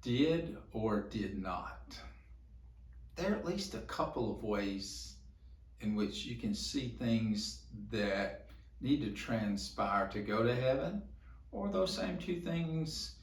did or did not. There are at least a couple of ways in which you can see things that need to transpire to go to heaven, or those same two things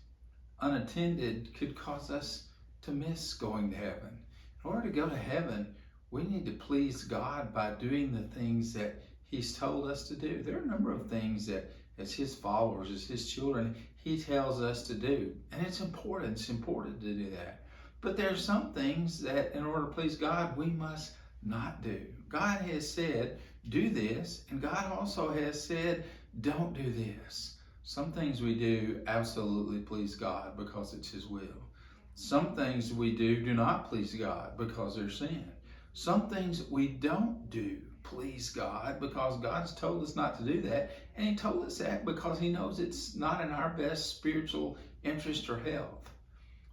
unattended could cause us to miss going to heaven. In order to go to heaven, we need to please God by doing the things that He's told us to do. There are a number of things that, as His followers, as His children, He tells us to do. And it's important. It's important to do that. But there are some things that, in order to please God, we must not do. God has said, do this, and God also has said, don't do this. Some things we do absolutely please God because it's His will. Some things we do not please God because they're sin. Some things we don't do please God because God's told us not to do that, and He told us that because He knows it's not in our best spiritual interest or health.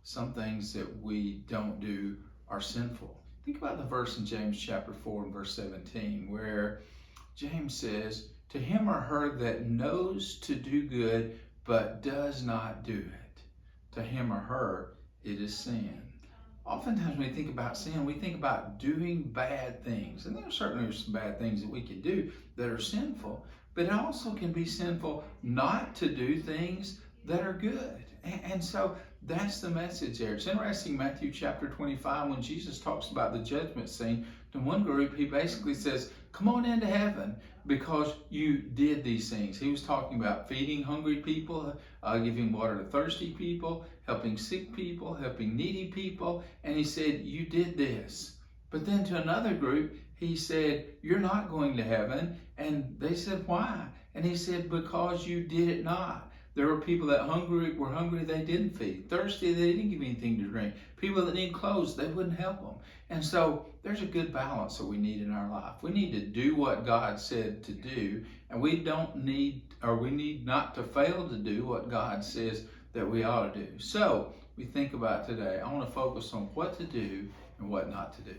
Some things that we don't do are sinful. Think about the verse in James chapter 4 and verse 17 where James says, to him or her that knows to do good but does not do it, to him or her it is sin. Oftentimes when we think about sin, we think about doing bad things. And there are certainly some bad things that we can do that are sinful, but it also can be sinful not to do things that are good. And so that's the message there. It's interesting, Matthew chapter 25, when Jesus talks about the judgment scene, to one group, He basically says, come on into heaven because you did these things. He was talking about feeding hungry people, giving water to thirsty people, helping sick people, helping needy people. And He said, you did this. But then to another group, He said, you're not going to heaven. And they said, why? And He said, because you did it not. There were people that were hungry, they didn't feed. Thirsty, they didn't give anything to drink. People that need clothes, they wouldn't help them. And so there's a good balance that we need in our life. We need to do what God said to do, and we need not to fail to do what God says that we ought to do. So we think about today, I want to focus on what to do and what not to do.